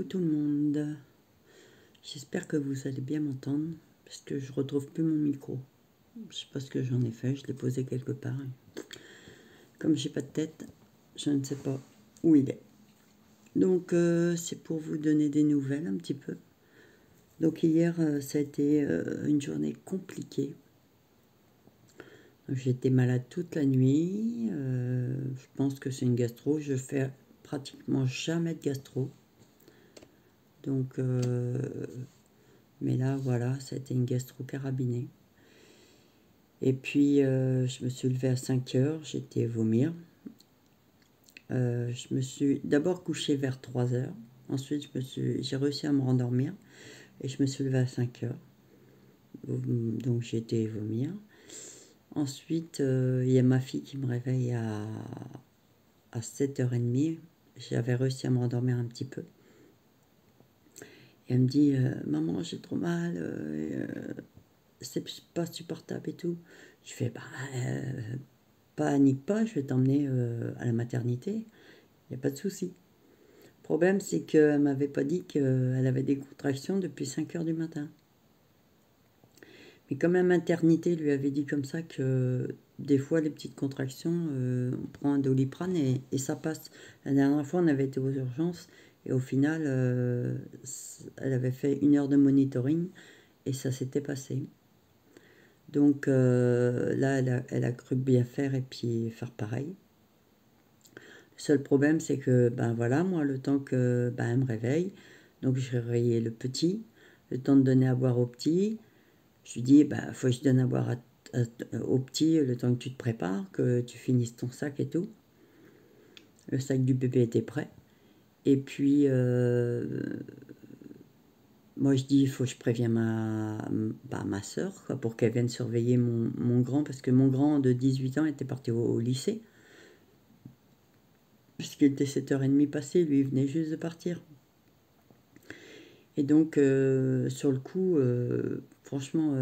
tout le monde, j'espère que vous allez bien m'entendre parce que je retrouve plus mon micro. Je sais pas ce que j'en ai fait, je l'ai posé quelque part. Comme j'ai pas de tête, je ne sais pas où il est. Donc c'est pour vous donner des nouvelles un petit peu. Donc hier ça a été une journée compliquée. J'étais malade toute la nuit. Je pense que c'est une gastro. Je fais pratiquement jamais de gastro. Donc mais là, voilà, ça a été une gastro carabinée. Et puis, je me suis levée à 5 heures, j'étais vomir. Je me suis d'abord couchée vers 3 heures. Ensuite, j'ai réussi à me rendormir. Et je me suis levée à 5 heures. Donc, j'ai été vomir. Ensuite, il y a ma fille qui me réveille à 7h30. J'avais réussi à me rendormir un petit peu. Et elle me dit, maman, j'ai trop mal. C'est pas supportable et tout. Je fais, bah, panique pas, je vais t'emmener à la maternité, il n'y a pas de souci. Le problème, c'est qu'elle m'avait pas dit qu'elle avait des contractions depuis 5 heures du matin. Mais comme la maternité lui avait dit comme ça que des fois, les petites contractions, on prend un Doliprane et ça passe. La dernière fois, on avait été aux urgences et au final, elle avait fait 1 heure de monitoring et ça s'était passé. Donc là, elle a cru bien faire et puis faire pareil. Le seul problème, c'est que, ben voilà, moi, le temps que elle me réveille, donc je réveillais le petit, le temps de donner à boire au petit, je lui dis, ben, faut que je donne à boire au petit le temps que tu te prépares, que tu finisses ton sac et tout. Le sac du bébé était prêt. Et puis, moi, je dis, il faut que je prévienne ma soeur, quoi, pour qu'elle vienne surveiller mon grand, parce que mon grand de 18 ans était parti au lycée. Puisqu'il était 7h30 passé, lui, il venait juste de partir. Et donc, sur le coup, franchement,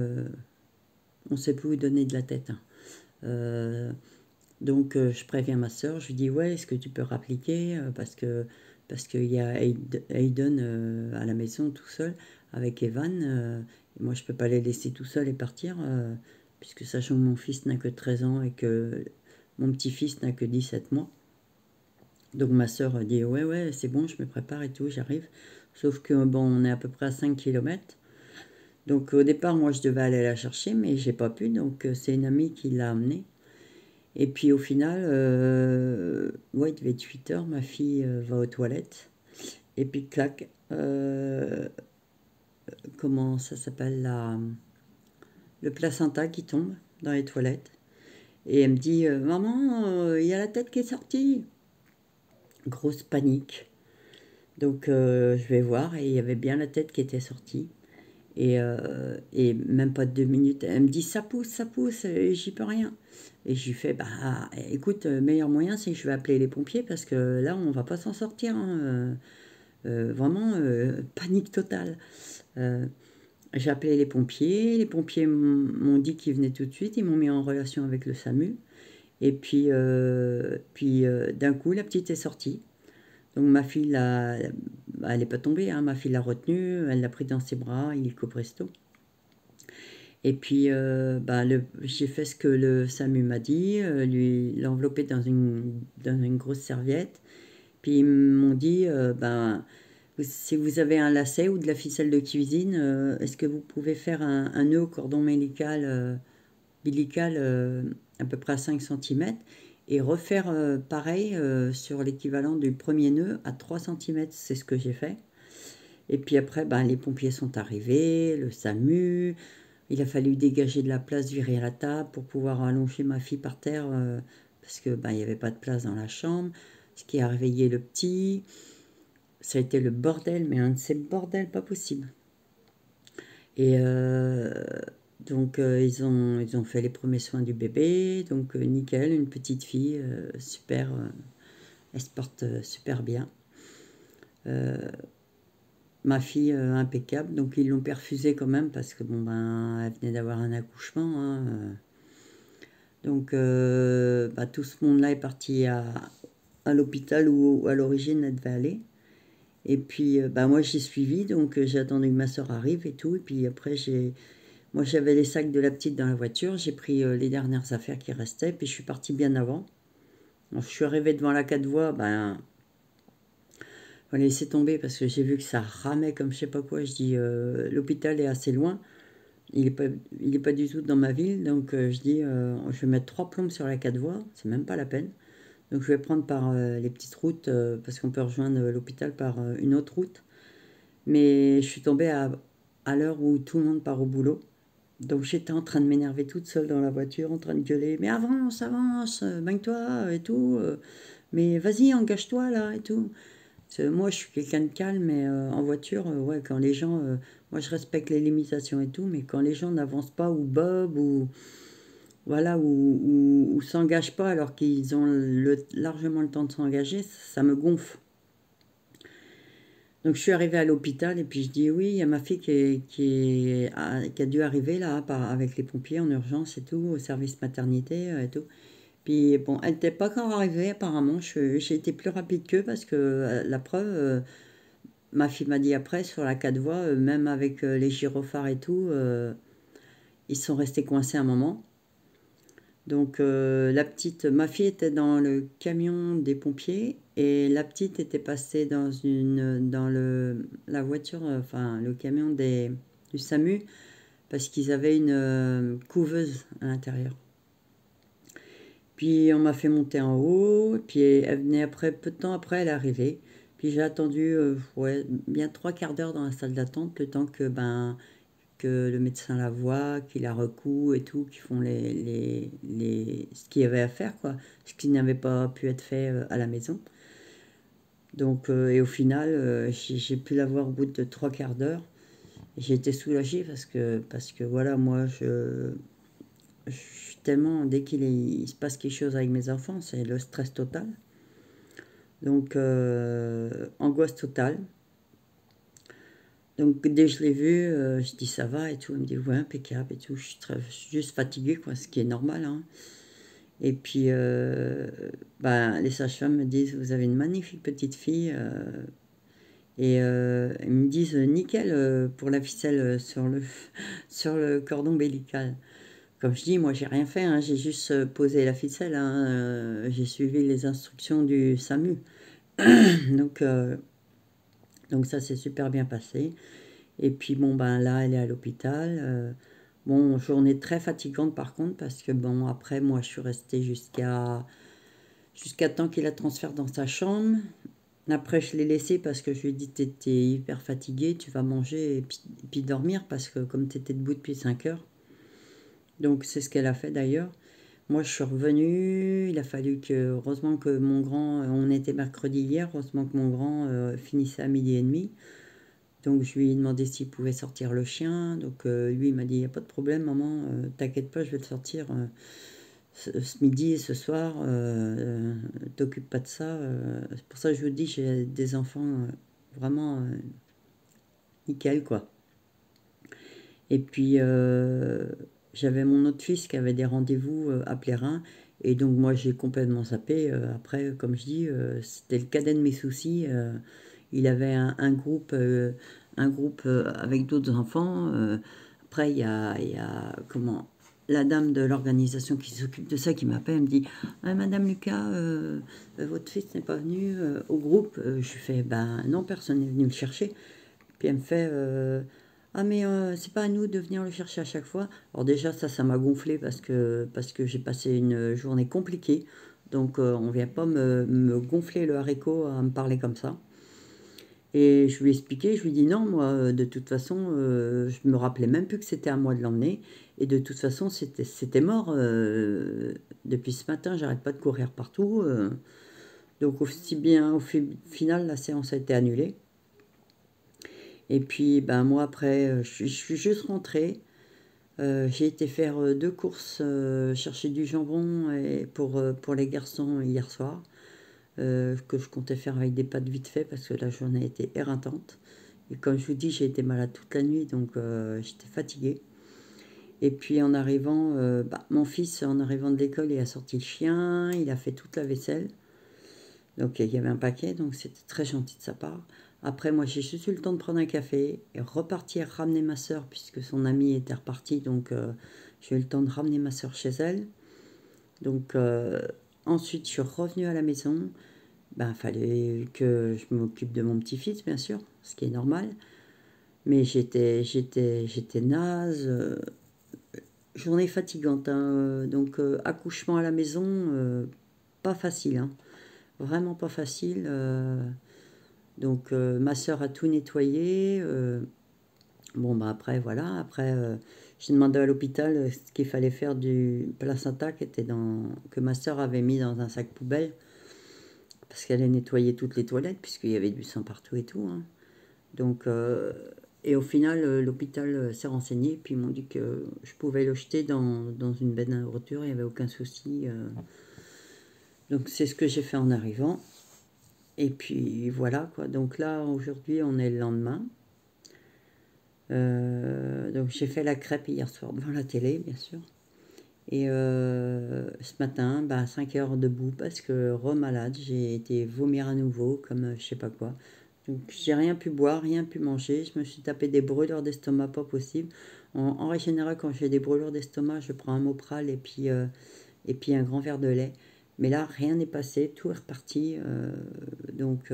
on ne sait plus où donner de la tête. Hein. Donc, je préviens ma soeur, je lui dis, ouais, est-ce que tu peux rappliquer parce qu'il y a Hayden à la maison tout seul avec Evan. Et moi, je ne peux pas les laisser tout seuls et partir, puisque sachant que mon fils n'a que 13 ans et que mon petit-fils n'a que 17 mois. Donc ma soeur dit ouais c'est bon, je me prépare et tout, j'arrive. Sauf que bon, on est à peu près à 5 km. Donc au départ, moi je devais aller la chercher, mais j'ai pas pu, donc c'est une amie qui l'a amenée. Et puis au final, ouais, il devait être 8 heures, ma fille va aux toilettes. Et puis clac, comment ça s'appelle le placenta qui tombe dans les toilettes. Et elle me dit, maman, il y a la tête qui est sortie. Grosse panique. Donc je vais voir et il y avait bien la tête qui était sortie. Et même pas de 2 minutes, elle me dit ça pousse, j'y peux rien. Et je lui fais, bah écoute, meilleur moyen c'est que je vais appeler les pompiers parce que là on va pas s'en sortir. Hein. Vraiment, panique totale. J'ai appelé les pompiers m'ont dit qu'ils venaient tout de suite, ils m'ont mis en relation avec le SAMU. Et puis, d'un coup, la petite est sortie. Donc ma fille, elle n'est pas tombée, hein. Ma fille l'a retenue, elle l'a pris dans ses bras, illico presto. Et puis j'ai fait ce que le SAMU m'a dit, lui l'envelopper dans une grosse serviette. Puis ils m'ont dit, si vous avez un lacet ou de la ficelle de cuisine, est-ce que vous pouvez faire un nœud au cordon ombilical à peu près à 5 cm et refaire pareil sur l'équivalent du premier nœud à 3 cm, c'est ce que j'ai fait. Et puis après, les pompiers sont arrivés, le SAMU, il a fallu dégager de la place, virer la table pour pouvoir allonger ma fille par terre parce que il n'y avait pas de place dans la chambre, ce qui a réveillé le petit. Ça a été le bordel, mais un de ces bordels pas possible. Et donc ils ont fait les premiers soins du bébé, donc nickel, une petite fille, super, elle se porte super bien. Ma fille impeccable, donc ils l'ont perfusée quand même parce que elle venait d'avoir un accouchement. Hein. Donc tout ce monde-là est parti à l'hôpital où à l'origine elle devait aller. Et puis, bah, moi, j'ai suivi, donc j'ai attendu que ma soeur arrive et tout. Et puis après, moi, j'avais les sacs de la petite dans la voiture. J'ai pris les dernières affaires qui restaient. Puis je suis partie bien avant. Alors, je suis arrivée devant la 4 voies. Ben, on a laissé tomber parce que j'ai vu que ça ramait comme je sais pas quoi. Je dis, l'hôpital est assez loin. Il est pas, il est pas du tout dans ma ville. Donc, je dis, je vais mettre 3 plombes sur la 4 voies. C'est même pas la peine. Donc, je vais prendre par les petites routes parce qu'on peut rejoindre l'hôpital par une autre route. Mais je suis tombée à l'heure où tout le monde part au boulot. Donc j'étais en train de m'énerver toute seule dans la voiture, en train de gueuler, mais avance, avance, baigne-toi et tout, mais vas-y, engage-toi là et tout. Parce que moi je suis quelqu'un de calme, mais en voiture, ouais, quand les gens, moi je respecte les limitations et tout, mais quand les gens n'avancent pas ou bobent ou voilà ou s'engagent pas alors qu'ils ont largement le temps de s'engager, ça me gonfle. Donc je suis arrivée à l'hôpital et puis je dis oui, il y a ma fille qui a dû arriver là avec les pompiers en urgence et tout, au service maternité et tout. Puis bon, elle n'était pas encore arrivée apparemment, j'ai été plus rapide qu'eux parce que la preuve, ma fille m'a dit après sur la 4 voies, même avec les gyrophares et tout, ils sont restés coincés un moment. Donc ma fille était dans le camion des pompiers et la petite était passée dans la voiture, enfin le camion du SAMU parce qu'ils avaient une couveuse à l'intérieur. Puis on m'a fait monter en haut, puis elle venait après, peu de temps après, elle est arrivée. Puis j'ai attendu ouais, bien 3 quarts d'heure dans la salle d'attente, le temps que le médecin la voit, qu'il la recoue et tout, qu'ils font ce qu'il y avait à faire, quoi. Ce qui n'avait pas pu être fait à la maison. Donc, et au final, j'ai pu la voir au bout de 3 quarts d'heure. J'ai été soulagée parce que voilà, moi, je suis tellement, dès il se passe quelque chose avec mes enfants, c'est le stress total. Donc, angoisse totale. Donc dès que je l'ai vu, je dis ça va et tout. Elle me dit ouais, impeccable et tout. Je suis juste fatiguée, quoi, ce qui est normal, hein. Et puis, ben, les sages-femmes me disent vous avez une magnifique petite fille. Et ils me disent nickel pour la ficelle sur le cordon ombilical. Comme je dis, moi j'ai rien fait, hein, j'ai juste posé la ficelle, hein, j'ai suivi les instructions du SAMU. Donc, donc ça s'est super bien passé. Et puis bon, ben là, elle est à l'hôpital. Bon, journée très fatigante par contre, parce que bon, après, moi, je suis restée jusqu'à temps qu'il la transfère dans sa chambre. Après, je l'ai laissé parce que je lui ai dit, t'étais hyper fatiguée, tu vas manger et puis dormir, parce que comme t'étais debout depuis 5 heures. Donc c'est ce qu'elle a fait d'ailleurs. Moi, je suis revenue, il a fallu heureusement que mon grand, on était mercredi hier, heureusement que mon grand finissait à 12h30. Donc je lui ai demandé s'il pouvait sortir le chien. Donc lui il m'a dit il n'y a pas de problème maman, t'inquiète pas, je vais le sortir ce midi et ce soir. T'occupe pas de ça. C'est pour ça que je vous dis j'ai des enfants vraiment nickel quoi. Et puis j'avais mon autre fils qui avait des rendez-vous à Plérin. Et donc moi j'ai complètement zappé. Après comme je dis c'était le cadet de mes soucis. Il avait un groupe avec d'autres enfants. Après, il y a comment, la dame de l'organisation qui s'occupe de ça qui m'appelle, elle me dit ah, Madame Lucas, votre fils n'est pas venu au groupe. Je lui fais ben non, personne n'est venu le chercher. Puis elle me fait ah, mais c'est pas à nous de venir le chercher à chaque fois. Alors, déjà, ça m'a gonflé parce que j'ai passé une journée compliquée. Donc, on vient pas me gonfler le haricot à me parler comme ça. Et je lui ai expliqué, je lui ai dit non, moi, de toute façon, je me rappelais même plus que c'était à moi de l'emmener. Et de toute façon, c'était mort. Depuis ce matin, j'arrête pas de courir partout. Donc, aussi bien, final, la séance a été annulée. Et puis, ben, moi, après, je suis juste rentrée. J'ai été faire 2 courses, chercher du jambon pour les garçons hier soir. Que je comptais faire avec des pâtes vite fait parce que la journée était éreintante. Et comme je vous dis, j'ai été malade toute la nuit, donc j'étais fatiguée. Et puis en arrivant, mon fils, en arrivant de l'école, il a sorti le chien, il a fait toute la vaisselle. Donc il y avait un paquet, donc c'était très gentil de sa part. Après, moi, j'ai juste eu le temps de prendre un café et repartir ramener ma soeur, puisque son amie était repartie. Donc, j'ai eu le temps de ramener ma soeur chez elle. Donc, ensuite, je suis revenue à la maison. Ben, il fallait que je m'occupe de mon petit-fils, bien sûr, ce qui est normal. Mais j'étais naze. Journée fatigante, hein, donc, accouchement à la maison, pas facile, hein, vraiment pas facile. Donc, ma soeur a tout nettoyé. Bon, bah après, voilà. Après, j'ai demandé à l'hôpital ce qu'il fallait faire du placenta que ma soeur avait mis dans un sac poubelle. Parce qu'elle a nettoyé toutes les toilettes, puisqu'il y avait du sang partout et tout, hein. Donc, et au final, l'hôpital s'est renseigné, puis ils m'ont dit que je pouvais le jeter dans une benne à nourriture, il n'y avait aucun souci. Donc, c'est ce que j'ai fait en arrivant. Et puis, voilà, quoi. Donc là, aujourd'hui, on est le lendemain. Donc, j'ai fait la crêpe hier soir devant la télé, bien sûr. Et ce matin, bah, à 5 heures debout, parce que remalade, j'ai été vomir à nouveau, comme je sais pas quoi. Donc j'ai rien pu boire, rien pu manger. Je me suis tapé des brûlures d'estomac pas possible. En règle générale, quand j'ai des brûlures d'estomac, je prends un Mopral et puis un grand verre de lait. Mais là, rien n'est passé, tout est reparti. Donc,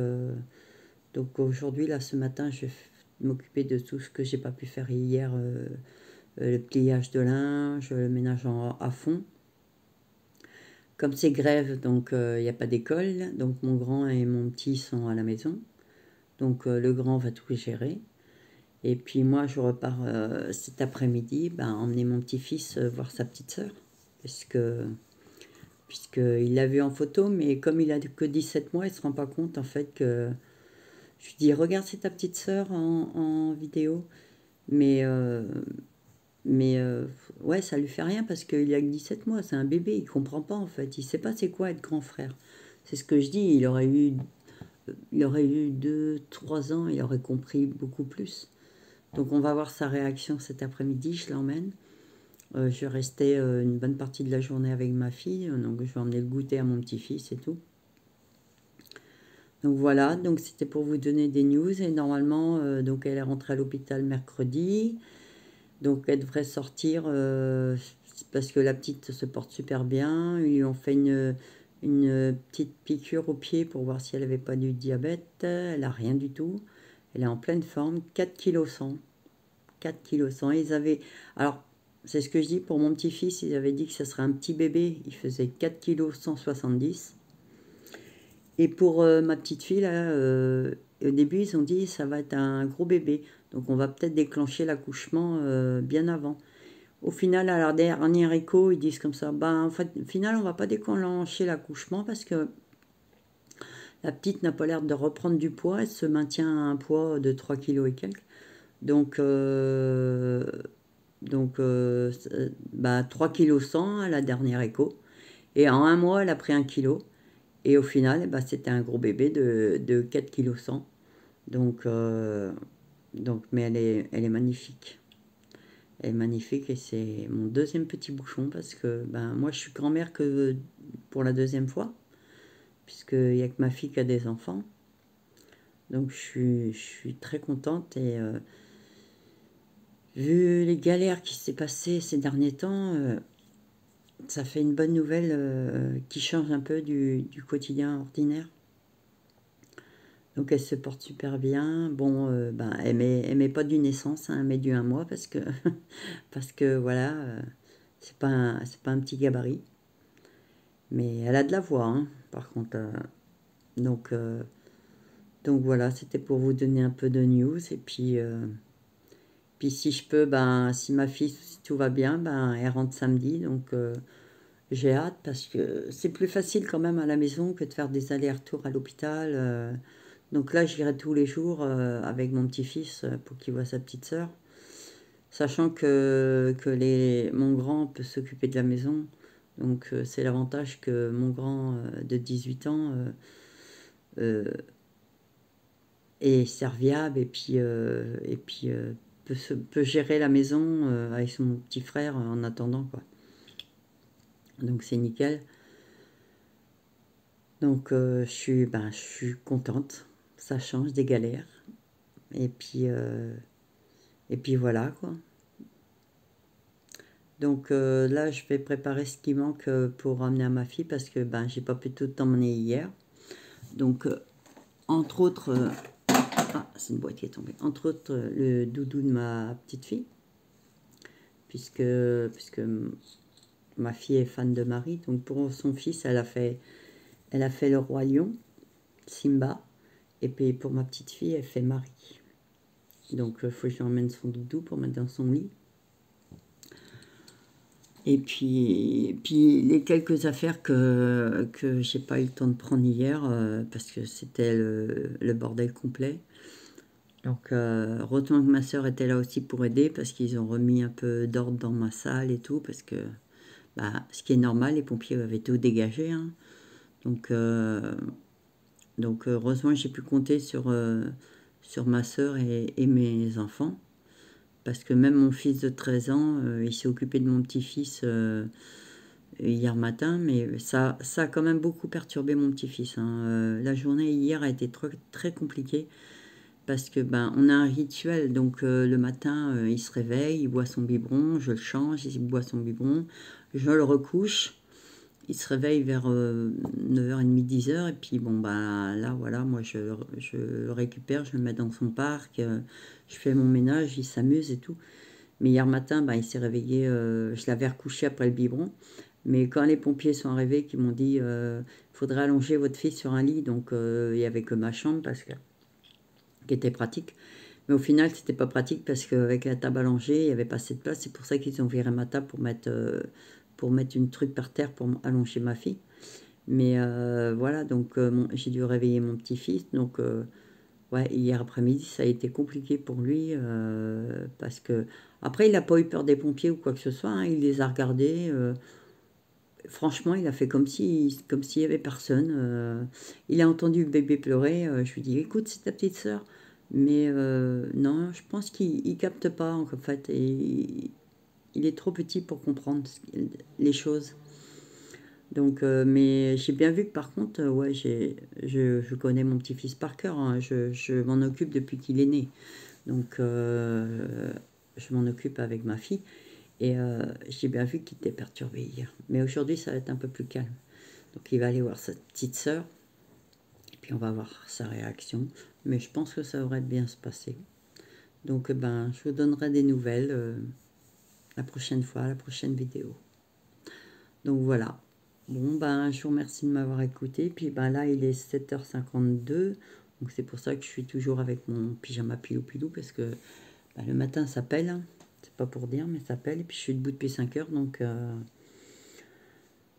donc aujourd'hui, là, ce matin, je vais m'occuper de tout ce que j'ai pas pu faire hier. Le pliage de linge, le ménage à fond. Comme c'est grève, donc il n'y a pas d'école, donc mon grand et mon petit sont à la maison. Donc le grand va tout gérer. Et puis moi, je repars cet après-midi, ben, emmener mon petit-fils voir sa petite sœur. Puisque, puisqu'il l'a vu en photo, mais comme il a que 17 mois, il ne se rend pas compte en fait que... Je lui dis, regarde, c'est ta petite sœur en vidéo. Mais, euh, mais ouais, ça lui fait rien parce qu'il a que 17 mois, c'est un bébé, il comprend pas en fait. Il sait pas c'est quoi être grand frère. C'est ce que je dis, il aurait eu 2 3 ans, il aurait compris beaucoup plus. Donc on va voir sa réaction cet après-midi, je l'emmène. Je vais rester une bonne partie de la journée avec ma fille, donc je vais emmener le goûter à mon petit-fils et tout. Donc voilà, donc c'était pour vous donner des news et normalement, donc elle est rentrée à l'hôpital mercredi, donc elle devrait sortir parce que la petite se porte super bien. Ils lui ont fait une petite piqûre au pied pour voir si elle n'avait pas du diabète. Elle n'a rien du tout. Elle est en pleine forme, 4 kg 100. 4 kg 100. Ils avaient... Alors, c'est ce que je dis pour mon petit-fils, ils avaient dit que ce serait un petit bébé. Il faisait 4 kg 170. Et pour ma petite fille, là, au début, ils ont dit ça va être un gros bébé. Donc on va peut-être déclencher l'accouchement bien avant. Au final, à la dernière écho, ils disent comme ça, ben, en fait, au final, on va pas déclencher l'accouchement parce que la petite n'a pas l'air de reprendre du poids, elle se maintient à un poids de 3 kilos et quelques. Donc, bah, 3 kg 100 à la dernière écho. Et en un mois, elle a pris 1 kilo. Et au final, bah, c'était un gros bébé de 4 kg 100. Donc, mais elle est magnifique. Elle est magnifique et c'est mon deuxième petit bouchon parce que ben, moi je suis grand-mère que pour la deuxième fois, puisqu'il n'y a que ma fille qui a des enfants. Donc je suis très contente et vu les galères qui s'est passées ces derniers temps, ça fait une bonne nouvelle qui change un peu du quotidien ordinaire. Donc elle se porte super bien. Bon, ben, elle met pas du naissance, hein, elle met du 1 mois parce que, parce que voilà, c'est pas un petit gabarit. Mais elle a de la voix, hein, par contre. Donc, euh, donc voilà, c'était pour vous donner un peu de news. Et puis si je peux, ben, si ma fille, si tout va bien, ben, elle rentre samedi. Donc j'ai hâte parce que c'est plus facile quand même à la maison que de faire des allers-retours à l'hôpital. Donc là, j'irai tous les jours avec mon petit-fils pour qu'il voit sa petite sœur. Sachant que mon grand peut s'occuper de la maison. Donc c'est l'avantage que mon grand de 18 ans euh, est serviable et puis peut gérer la maison avec son petit frère en attendant, quoi. Donc c'est nickel. Donc je suis contente. ça change des galères. Et puis voilà, quoi. Donc là, je vais préparer ce qui manque pour ramener à ma fille parce que ben, j'ai pas pu tout emmener hier. Donc, entre autres, ah, c'est une boîte qui est tombée. Entre autres, le doudou de ma petite fille, puisque ma fille est fan de Marie. Donc, pour son fils, elle a fait le roi lion, Simba, et puis pour ma petite fille, elle fait Marie. Donc, il faut que je lui emmène son doudou pour mettre dans son lit. Et puis les quelques affaires que j'ai pas eu le temps de prendre hier parce que c'était le bordel complet. Donc heureusement que ma soeur était là aussi pour aider parce qu'ils ont remis un peu d'ordre dans ma salle et tout parce que bah, ce qui est normal, les pompiers avaient tout dégagé. Hein. Donc heureusement j'ai pu compter sur ma soeur et mes enfants. Parce que même mon fils de 13 ans, il s'est occupé de mon petit-fils hier matin, mais ça a quand même beaucoup perturbé mon petit-fils. Hein. La journée hier a été très compliquée parce que ben on a un rituel. Donc le matin, il se réveille, il boit son biberon, je le change, il boit son biberon, je le recouche. Il se réveille vers 9h30, 10h, et puis bon, bah là, voilà, moi je le récupère, je le mets dans son parc, je fais mon ménage, il s'amuse et tout. Mais hier matin, bah, il s'est réveillé, je l'avais recouché après le biberon. Mais quand les pompiers sont arrivés, qui m'ont dit faudrait allonger votre fils sur un lit, donc il n'y avait que ma chambre, qui était pratique. Mais au final, c'était pas pratique parce qu'avec la table allongée, il n'y avait pas assez de place. C'est pour ça qu'ils ont viré ma table pour mettre une truc par terre pour allonger ma fille. Mais voilà, donc j'ai dû réveiller mon petit-fils. Donc ouais, hier après-midi, ça a été compliqué pour lui parce que après, il n'a pas eu peur des pompiers ou quoi que ce soit. Hein, il les a regardés. Franchement, il a fait comme s'il y avait personne. Il a entendu le bébé pleurer. Je lui dis, écoute, c'est ta petite sœur. Mais non, je pense qu'il capte pas en fait. Et il est trop petit pour comprendre les choses. Donc, mais j'ai bien vu que par contre, ouais, je connais mon petit-fils par cœur. Hein. Je m'en occupe depuis qu'il est né. Donc, je m'en occupe avec ma fille. Et j'ai bien vu qu'il était perturbé hier. Mais aujourd'hui, ça va être un peu plus calme. Donc, il va aller voir sa petite sœur. Et puis, on va voir sa réaction. Mais je pense que ça devrait bien se passer. Donc, ben, je vous donnerai des nouvelles la prochaine fois, la prochaine vidéo. Donc, voilà. Bon, ben, je vous remercie de m'avoir écouté. Puis, ben, là, il est 7h52. Donc, c'est pour ça que je suis toujours avec mon pyjama pilou-pilou. Parce que ben, le matin, ça pèle. Hein. C'est pas pour dire, mais ça pèle. Et puis, je suis debout depuis 5 heures. Donc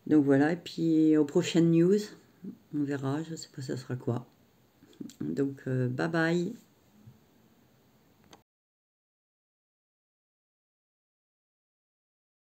voilà. Et puis, aux prochaines news, on verra. Je sais pas ça sera quoi. Donc, bye bye.